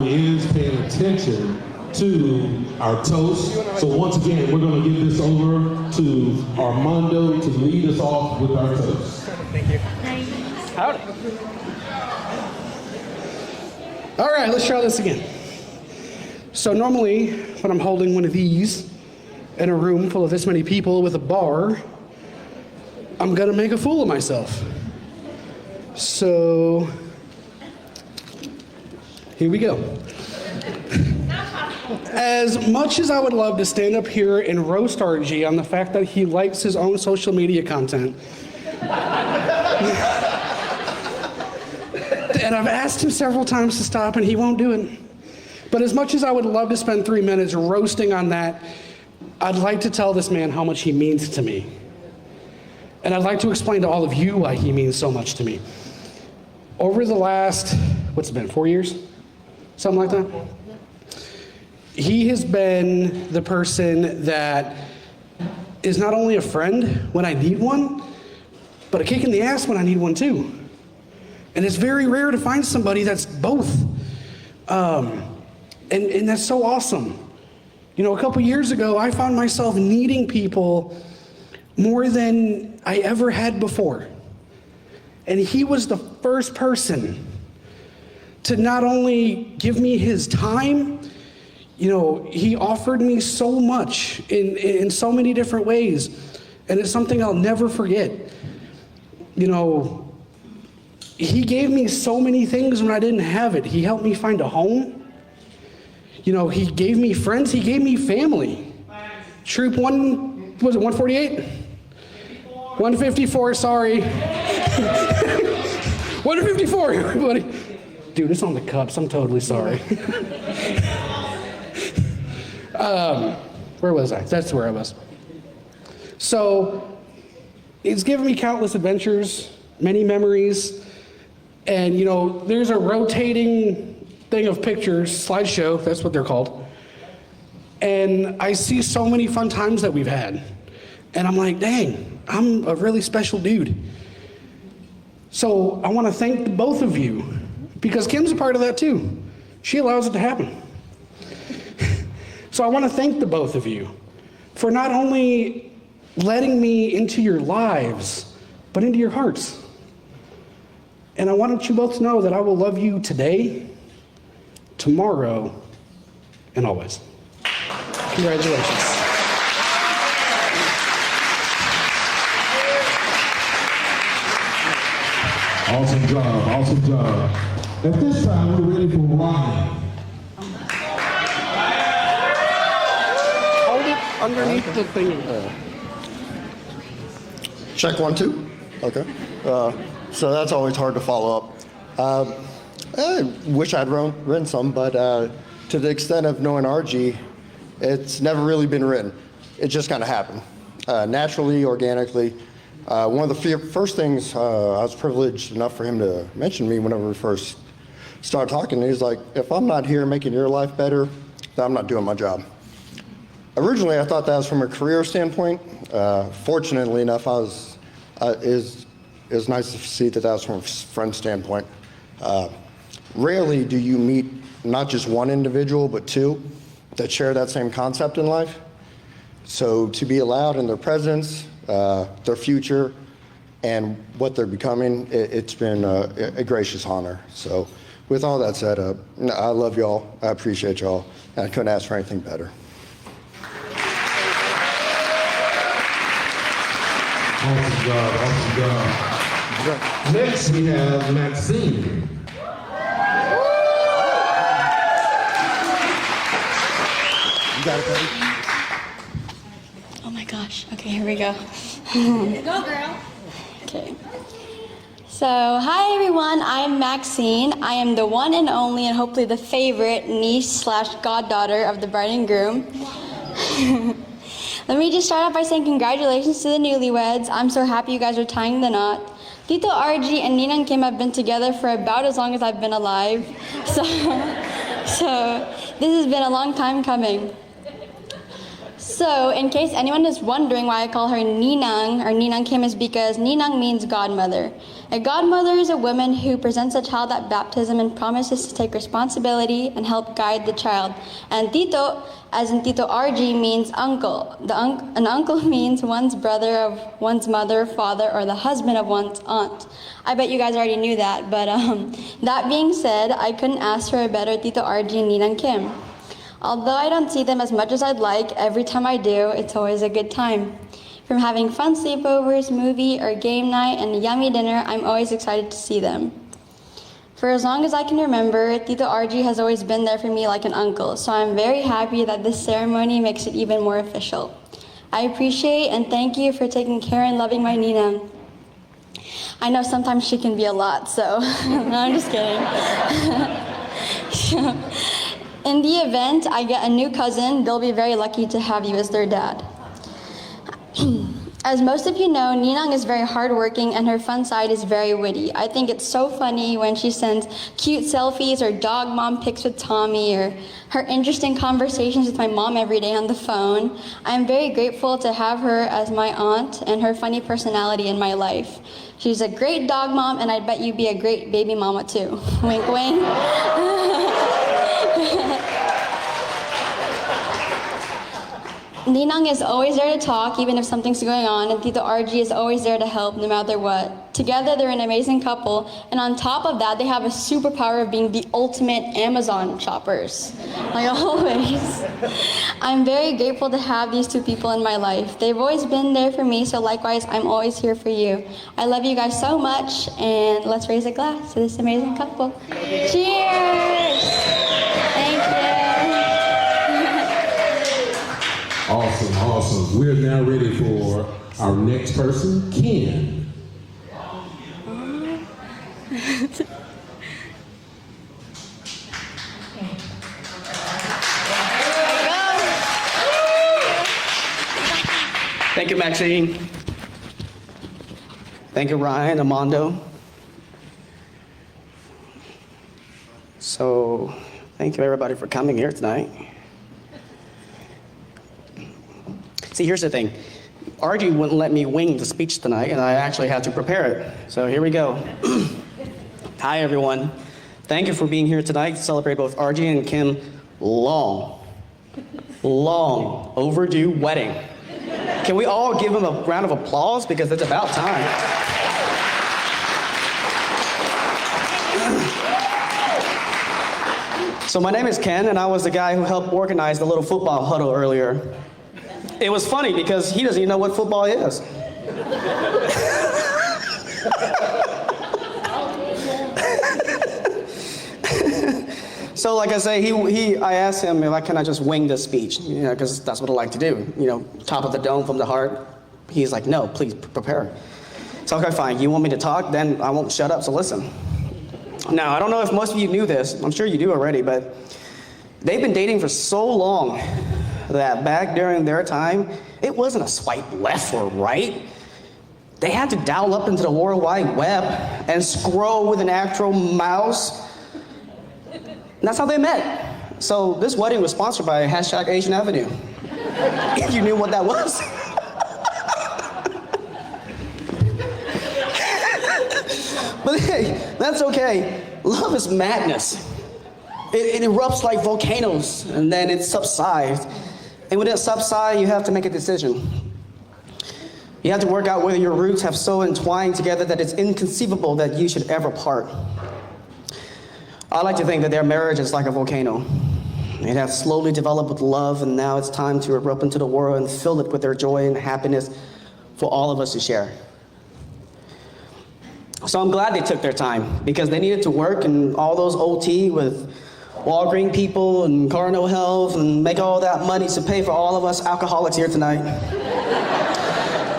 is paying attention to our toast. So once again, we're going to give this over to Armando to lead us off with our toast. Thank you. Howdy. All right, let's try this again. So normally, when I'm holding one of these in a room full of this many people with a bar, I'm gonna make a fool of myself. So, here we go. As much as I would love to stand up here and roast RG on the fact that he likes his own social media content, and I've asked him several times to stop and he won't do it. But as much as I would love to spend 3 minutes roasting on that, I'd like to tell this man how much he means to me. And I'd like to explain to all of you why he means so much to me. Over the last, what's it been, 4 years? Something like that? He has been the person that is not only a friend when I need one, but a kick in the ass when I need one too. And it's very rare to find somebody that's both. And that's so awesome. You know, a couple years ago, I found myself needing people more than I ever had before. And he was the first person to not only give me his time, you know, he offered me so much in so many different ways. And it's something I'll never forget. You know, he gave me so many things when I didn't have it. He helped me find a home. You know, he gave me friends, he gave me family. Troop 148? 154, sorry. 154, everybody. Dude, it's on the cups, I'm totally sorry. Where was I? That's where I was. So, it's given me countless adventures, many memories, and you know, there's a rotating thing of pictures, slideshow, that's what they're called. And I see so many fun times that we've had. And I'm like, dang, I'm a really special dude. So I want to thank the both of you, because Kim's a part of that too. She allows it to happen. So I want to thank the both of you for not only letting me into your lives, but into your hearts. And I wanted you both to know that I will love you today, tomorrow, and always. Congratulations. Awesome job, awesome job. At this time, we're ready for Ryan. Hold it underneath the thing. Check 1, 2. Okay. So that's always hard to follow up. I wish I'd written some, but to the extent of knowing RG, it's never really been written. It just kind of happened, naturally, organically. One of the first things, I was privileged enough for him to mention me whenever we first started talking. He's like, if I'm not here making your life better, then I'm not doing my job. Originally, I thought that was from a career standpoint. Fortunately enough, it was nice to see that was from a friend standpoint. Rarely do you meet not just one individual, but two that share that same concept in life. So to be allowed in their presence, their future, and what they're becoming, it's been a gracious honor. So with all that said, I love y'all, I appreciate y'all, and I couldn't ask for anything better. Awesome job, awesome job. Next, we have Maxine. You got it, buddy. Oh my gosh. Okay, here we go. Go, girl. Okay. So, hi everyone. I'm Maxine. I am the one and only and hopefully the favorite niece/goddaughter of the bride and groom. Let me just start off by saying congratulations to the newlyweds. I'm so happy you guys are tying the knot. Tito RG and Ninang Kim have been together for about as long as I've been alive. So this has been a long time coming. So, in case anyone is wondering why I call her Ninang or Ninang Kim, is because Ninang means godmother. A godmother is a woman who presents a child at baptism and promises to take responsibility and help guide the child. And Tito, as in Tito RG, means uncle. An uncle means one's brother of one's mother, father, or the husband of one's aunt. I bet you guys already knew that, but that being said, I couldn't ask for a better Tito RG and Ninang Kim. Although I don't see them as much as I'd like, every time I do, it's always a good time. From having fun sleepovers, movie, or game night, and a yummy dinner, I'm always excited to see them. For as long as I can remember, Tito RG has always been there for me like an uncle, so I'm very happy that this ceremony makes it even more official. I appreciate and thank you for taking care and loving my Nina. I know sometimes she can be a lot, so no, I'm just kidding. In the event I get a new cousin, they'll be very lucky to have you as their dad. As most of you know, Ninang is very hardworking and her fun side is very witty. I think it's so funny when she sends cute selfies or dog mom pics with Tommy, or her interesting conversations with my mom every day on the phone. I'm very grateful to have her as my aunt and her funny personality in my life. She's a great dog mom, and I bet you'd be a great baby mama too. Wink, wink. Ninang is always there to talk, even if something's going on, and Tito RG is always there to help, no matter what. Together, they're an amazing couple, and on top of that, they have a superpower of being the ultimate Amazon shoppers, like always. I'm very grateful to have these two people in my life. They've always been there for me, so likewise, I'm always here for you. I love you guys so much, and let's raise a glass to this amazing couple. Cheers! Thank you. Awesome, awesome. We're now ready for our next person, Ken. Thank you, Maxine. Thank you, Ryan, Armando. So, thank you everybody for coming here tonight. See, here's the thing. RG wouldn't let me wing the speech tonight, and I actually had to prepare it. So here we go. Hi, everyone. Thank you for being here tonight to celebrate both RG and Kim long overdue wedding. Can we all give them a round of applause, because it's about time. So my name is Ken, and I was the guy who helped organize the little football huddle earlier. It was funny because he doesn't even know what football is. So like I say, I asked him if can I just wing this speech, because that's what I like to do, top of the dome from the heart. He's like, no, please prepare. So okay, fine, you want me to talk? Then I won't shut up, so listen. Now, I don't know if most of you knew this, I'm sure you do already, but they've been dating for so long that back during their time, it wasn't a swipe left or right. They had to dial up into the World Wide Web and scroll with an actual mouse. And that's how they met. So this wedding was sponsored by #Asian Avenue. If you knew what that was. But hey, that's okay. Love is madness. It erupts like volcanoes, and then it subsides. And when it subsides, you have to make a decision. You have to work out whether your roots have so entwined together that it's inconceivable that you should ever part. I like to think that their marriage is like a volcano. It has slowly developed with love, and now it's time to erupt into the world and fill it with their joy and happiness for all of us to share. So I'm glad they took their time, because they needed to work and all those OT with Walgreens people and Cardinal Health and make all that money to pay for all of us alcoholics here tonight.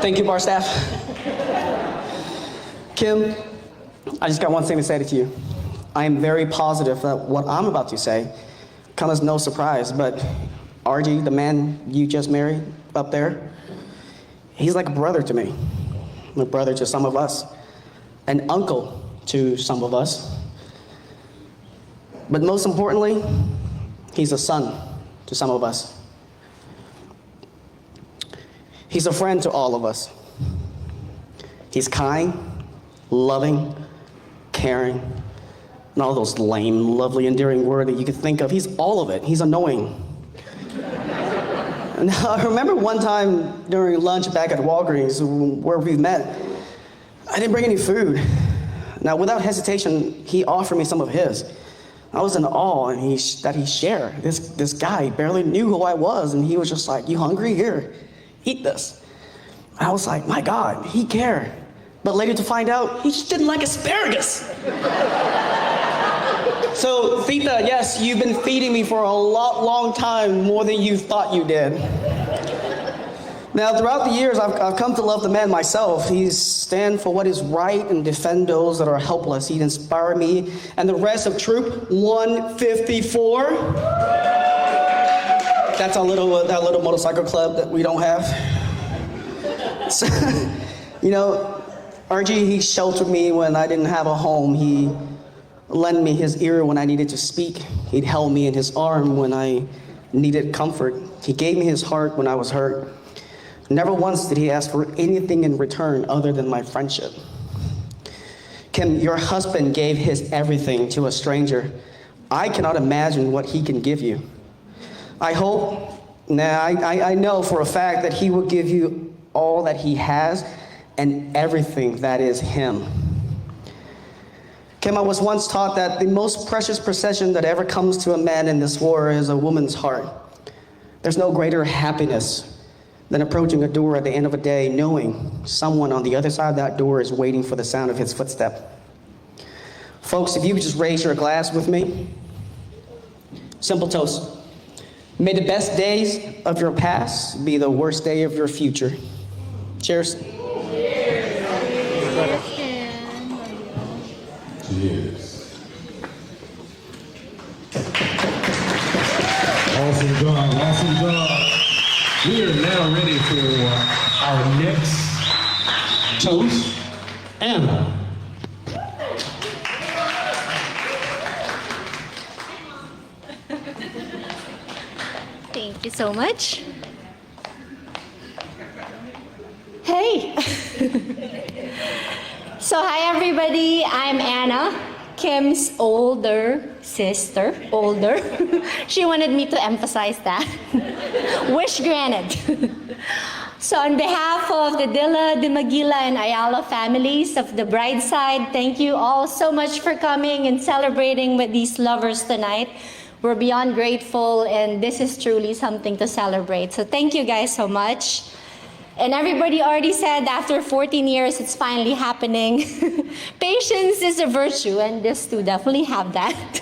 Thank you, bar staff. Kim, I just got one thing to say to you. I am very positive that what I'm about to say comes as no surprise, but RG, the man you just married up there, he's like a brother to me, a brother to some of us, an uncle to some of us. But most importantly, he's a son to some of us. He's a friend to all of us. He's kind, loving, caring, and all those lame, lovely, endearing words that you could think of. He's all of it. He's annoying. And I remember one time during lunch back at Walgreens, where we met, I didn't bring any food. Now, without hesitation, he offered me some of his. I was in awe and that he shared. This guy barely knew who I was, and he was just like, "You hungry? Here, eat this." I was like, my God, he cared. But later to find out, he just didn't like asparagus. So, Theta, yes, you've been feeding me for a long time, more than you thought you did. Now, throughout the years, I've come to love the man myself. He stands for what is right and defend those that are helpless. He inspired me and the rest of Troop 154. That's that little motorcycle club that we don't have. So, you know, RG, he sheltered me when I didn't have a home. He lent me his ear when I needed to speak. He'd held me in his arm when I needed comfort. He gave me his heart when I was hurt. Never once did he ask for anything in return other than my friendship. Kim, your husband gave his everything to a stranger. I cannot imagine what he can give you. I know for a fact that he will give you all that he has and everything that is him. Kim, I was once taught that the most precious possession that ever comes to a man in this world is a woman's heart. There's no greater happiness than approaching a door at the end of a day knowing someone on the other side of that door is waiting for the sound of his footstep. Folks, if you could just raise your glass with me. Simple toast. May the best days of your past be the worst day of your future. Cheers. Cheers. Awesome job, awesome job. We are now ready for our next toast, Anna. Thank you so much. Hey. So hi everybody, I'm Anna, Kim's older sister, She wanted me to emphasize that. Wish granted. So on behalf of the Dilla, De Maguila, and Ayala families of the bride side, thank you all so much for coming and celebrating with these lovers tonight. We're beyond grateful, and this is truly something to celebrate. So thank you guys so much. And everybody already said after 14 years, it's finally happening. Patience is a virtue, and this two definitely have that.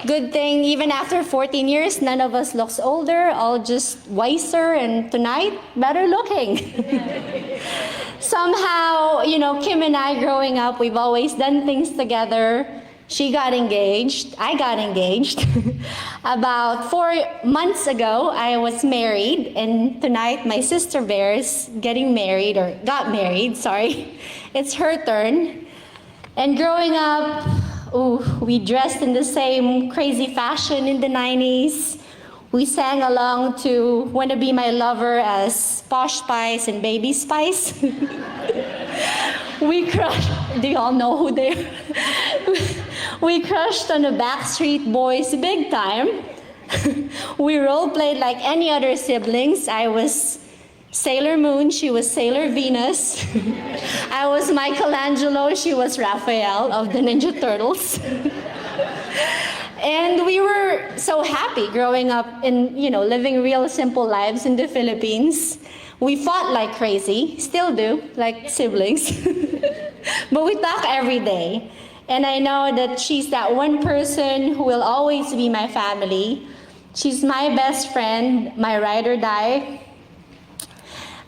Good thing, even after 14 years, none of us looks older, all just wiser, and tonight, better looking. Somehow, you know, Kim and I growing up, we've always done things together. She got engaged, I got engaged. About 4 months ago, I was married, and tonight my sister Bear is getting married, or got married, sorry. It's her turn. And growing up, we dressed in the same crazy fashion in the 90s. We sang along to Wanna Be My Lover as Posh Spice and Baby Spice. We crushed, do y'all know who they are? We crushed on the Backstreet Boys big time. We role played like any other siblings. I was Sailor Moon, she was Sailor Venus. I was Michelangelo, she was Raphael of the Ninja Turtles. And we were so happy growing up and, you know, living real simple lives in the Philippines. We fought like crazy, still do, like siblings. But we talk every day. And I know that she's that one person who will always be my family. She's my best friend, my ride or die.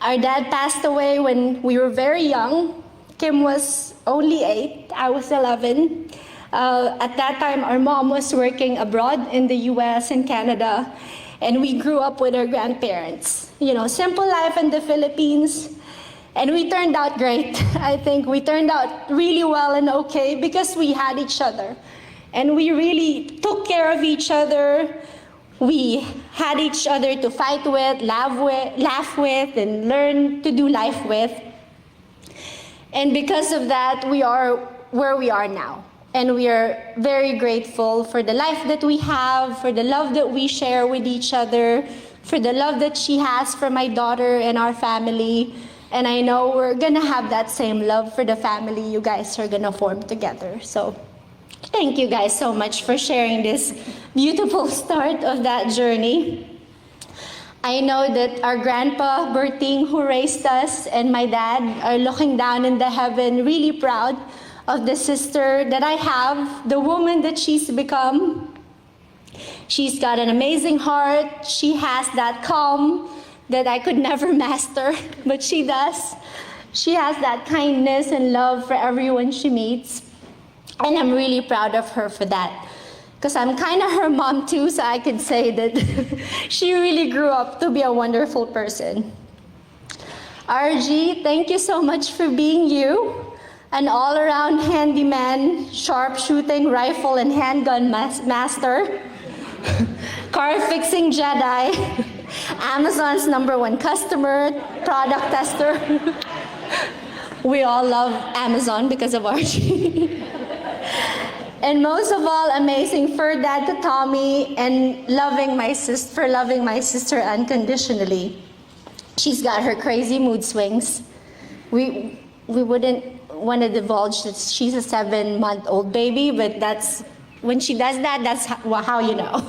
Our dad passed away when we were very young. Kim was only 8, I was 11. At that time, our mom was working abroad in the US and Canada, and we grew up with our grandparents. You know, simple life in the Philippines, and we turned out great. I think we turned out really well and okay because we had each other, and we really took care of each other. We had each other to fight with, laugh with, and learn to do life with. And because of that, we are where we are now. And we are very grateful for the life that we have, for the love that we share with each other, for the love that she has for my daughter and our family. And I know we're gonna have that same love for the family you guys are gonna form together. So thank you guys so much for sharing this beautiful start of that journey. I know that our grandpa Berting, who raised us, and my dad are looking down in the heaven, really proud of the sister that I have, the woman that she's become. She's got an amazing heart. She has that calm that I could never master, but she does. She has that kindness and love for everyone she meets. And I'm really proud of her for that. Because I'm kind of her mom too, so I could say that she really grew up to be a wonderful person. RG, thank you so much for being you. An all-around handyman, sharpshooting, rifle, and handgun master. Car-fixing Jedi. Amazon's #1 customer, product tester. We all love Amazon because of RG. And most of all, amazing fur dad to Tommy, and loving my sister unconditionally. She's got her crazy mood swings. We wouldn't want to divulge that she's a 7-month-old baby, but that's when she does that, that's how you know.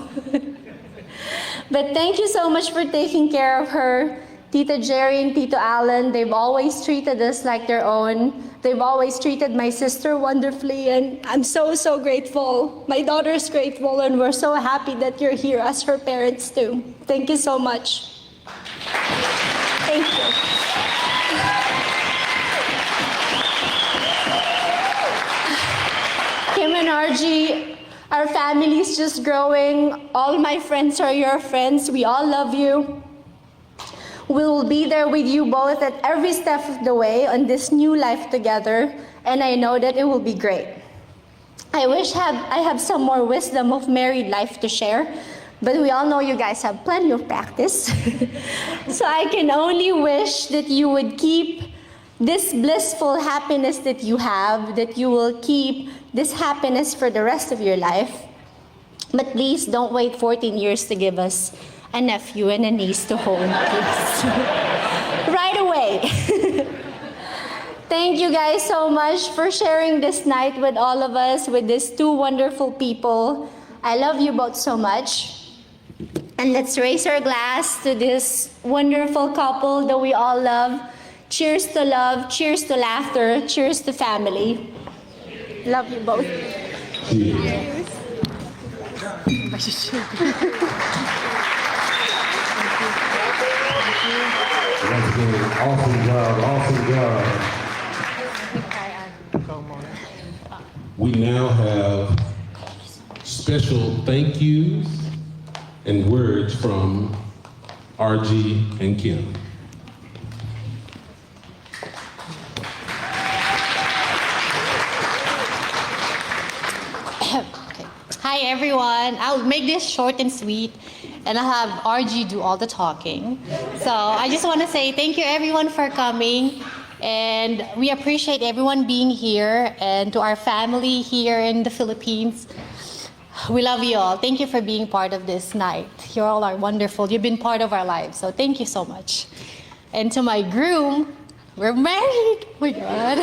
But thank you so much for taking care of her. Tita Jerry and Tito Alan, they've always treated us like their own. They've always treated my sister wonderfully, and I'm so, so grateful. My daughter's grateful, and we're so happy that you're here as her parents too. Thank you so much. Thank you. Kim and RG, our family's just growing. All my friends are your friends. We all love you. We will be there with you both at every step of the way on this new life together, and I know that it will be great. I wish I have some more wisdom of married life to share, but we all know you guys have plenty of practice. So I can only wish that you would keep this blissful happiness that you have, that you will keep this happiness for the rest of your life. But please don't wait 14 years to give us a nephew and a niece to hold, please. Right away. Thank you guys so much for sharing this night with all of us, with these two wonderful people. I love you both so much. And let's raise our glass to this wonderful couple that we all love. Cheers to love, cheers to laughter, cheers to family. Love you both. Cheers. Once again, awesome job, awesome job. We now have special thank yous and words from RG and Kim. Hi everyone, I'll make this short and sweet, and I'll have RG do all the talking. So I just want to say thank you everyone for coming, and we appreciate everyone being here, and to our family here in the Philippines, we love you all. Thank you for being part of this night. You all are wonderful. You've been part of our lives, so thank you so much. And to my groom, we're married. Oh my God.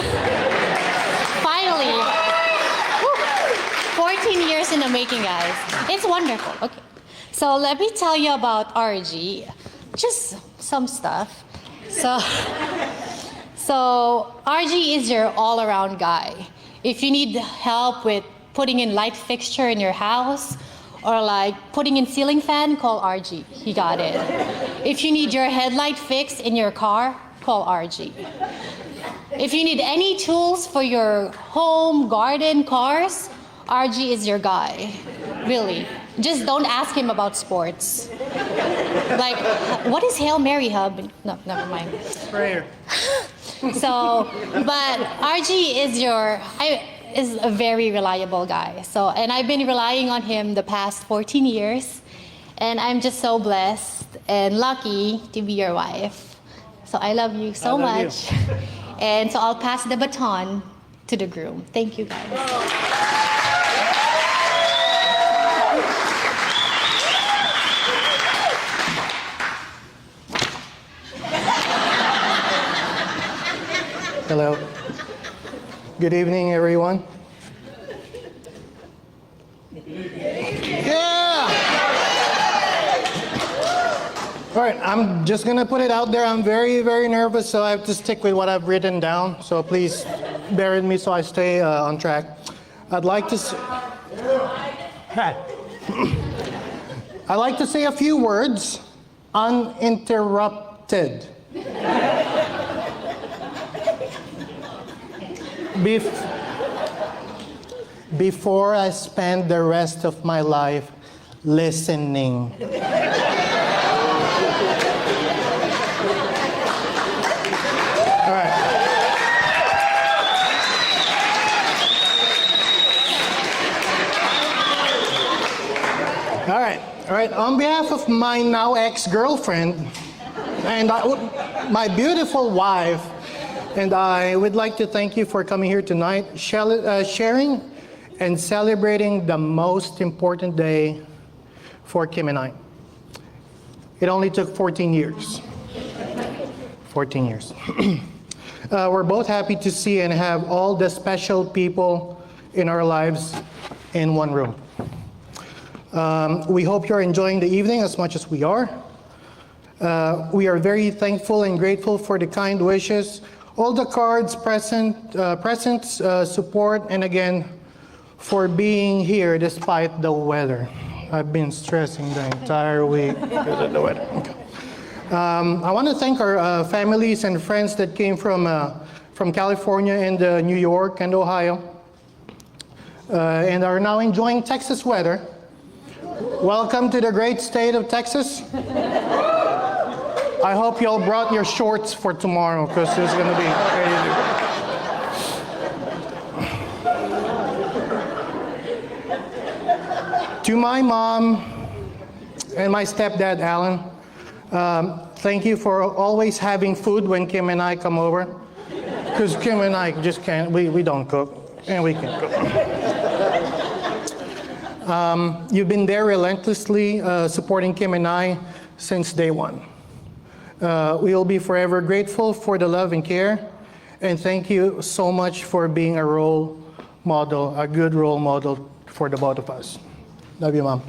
Finally. 14 years in the making, guys. It's wonderful. Okay. So let me tell you about RG. Just some stuff. So RG is your all-around guy. If you need help with putting in light fixture in your house, or like putting in ceiling fan, call RG. He got it. If you need your headlight fixed in your car, call RG. If you need any tools for your home, garden, cars, RG is your guy, really. Just don't ask him about sports. Like, what is Hail Mary hub? No, never mind. Prayer. So, but RG is a very reliable guy. So, and I've been relying on him the past 14 years. And I'm just so blessed and lucky to be your wife. So I love you so much. And so I'll pass the baton to the groom. Thank you, guys. Hello. Good evening, everyone. Yeah! All right, I'm just gonna put it out there. I'm very, very nervous, so I have to stick with what I've written down. So please bear with me so I stay on track. I'd like to say a few words uninterrupted. Before I spend the rest of my life listening. All right. All right. On behalf of my now ex-girlfriend and my beautiful wife, and I would like to thank you for coming here tonight, sharing and celebrating the most important day for Kim and I. It only took 14 years. 14 years. We're both happy to see and have all the special people in our lives in one room. We hope you're enjoying the evening as much as we are. We are very thankful and grateful for the kind wishes, all the cards, presents, support, and again, for being here despite the weather. I've been stressing the entire week because of the weather. Okay. I want to thank our families and friends that came from California and New York and Ohio, and are now enjoying Texas weather. Welcome to the great state of Texas. I hope you all brought your shorts for tomorrow because it's going to be crazy. To my mom and my stepdad, Alan, thank you for always having food when Kim and I come over. Because Kim and I just can't, we don't cook, and we can't cook. You've been there relentlessly supporting Kim and I since day one. We will be forever grateful for the love and care, and thank you so much for being a role model, a good role model for the both of us. Love you, Mom.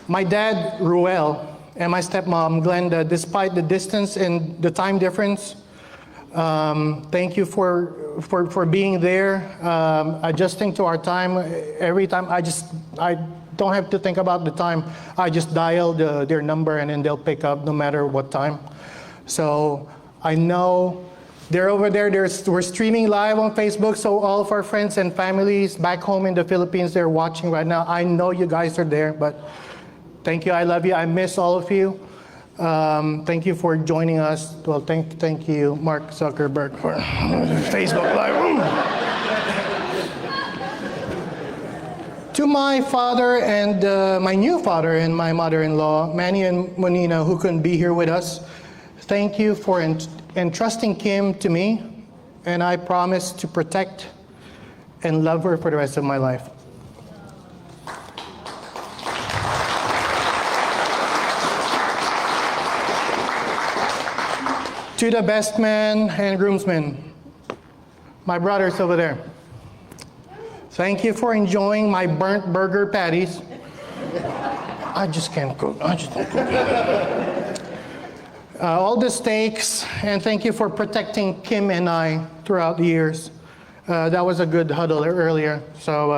My dad, Ruel, and my stepmom, Glenda, despite the distance and the time difference, thank you for being there, adjusting to our time. Every time I don't have to think about the time. I just dial their number and then they'll pick up no matter what time. So I know they're over there. We're streaming live on Facebook, so all of our friends and families back home in the Philippines, they're watching right now. I know you guys are there, but thank you. I love you. I miss all of you. Thank you for joining us. Well, thank you, Mark Zuckerberg, for Facebook Live. To my father and my new father and my mother-in-law, Manny and Monina, who couldn't be here with us, thank you for entrusting Kim to me, and I promise to protect and love her for the rest of my life. To the best man and groomsmen, my brothers over there, thank you for enjoying my burnt burger patties. I just can't cook. All the steaks, and thank you for protecting Kim and I throughout the years. That was a good huddle earlier. So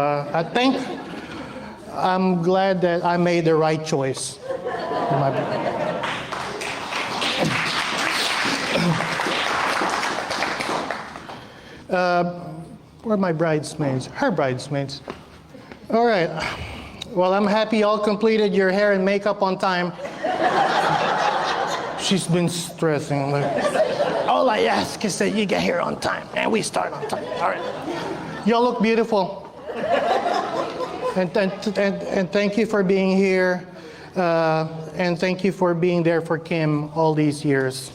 I'm glad that I made the right choice. Where are my bridesmaids? Her bridesmaids. All right. Well, I'm happy you all completed your hair and makeup on time. She's been stressing. Like, oh, All I ask is that you get here on time, and we start on time. All right. Y'all look beautiful. And thank you for being here. And thank you for being there for Kim all these years.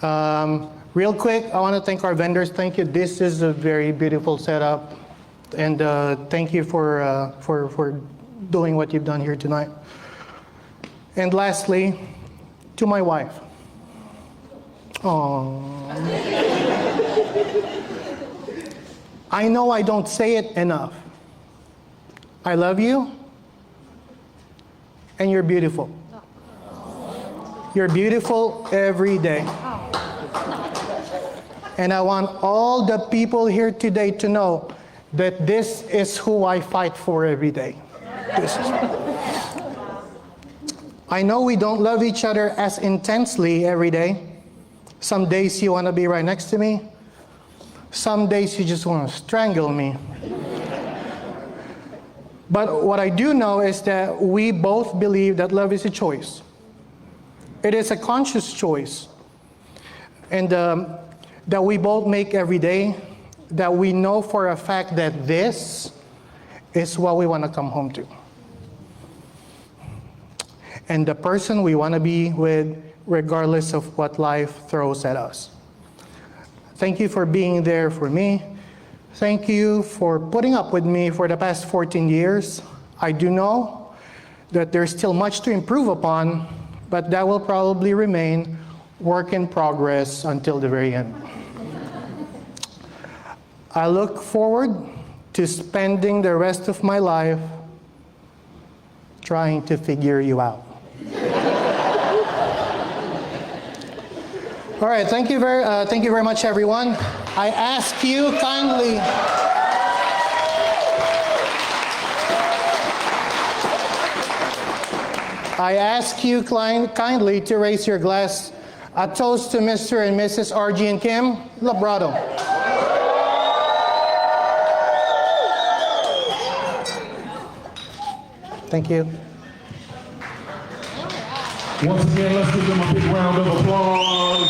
Real quick, I want to thank our vendors. Thank you. This is a very beautiful setup. And thank you for doing what you've done here tonight. And lastly, to my wife. Aww. I know I don't say it enough. I love you, and you're beautiful. You're beautiful every day. And I want all the people here today to know that this is who I fight for every day. I know we don't love each other as intensely every day. Some days you want to be right next to me. Some days you just want to strangle me. But what I do know is that we both believe that love is a choice. It is a conscious choice. And that we both make every day, that we know for a fact that this is what we want to come home to. And the person we want to be with, regardless of what life throws at us. Thank you for being there for me. Thank you for putting up with me for the past 14 years. I do know that there's still much to improve upon, but that will probably remain work in progress until the very end. I look forward to spending the rest of my life trying to figure you out. All right, thank you very much, everyone. I ask you kindly. I ask you kindly to raise your glass. A toast to Mr. and Mrs. RG and Kim Labrado. Thank you. Once again, let's give them a big round of applause.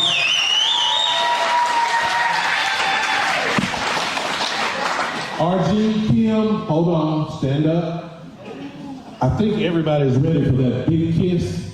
RG, Kim, hold on, stand up. I think everybody's ready for that big kiss.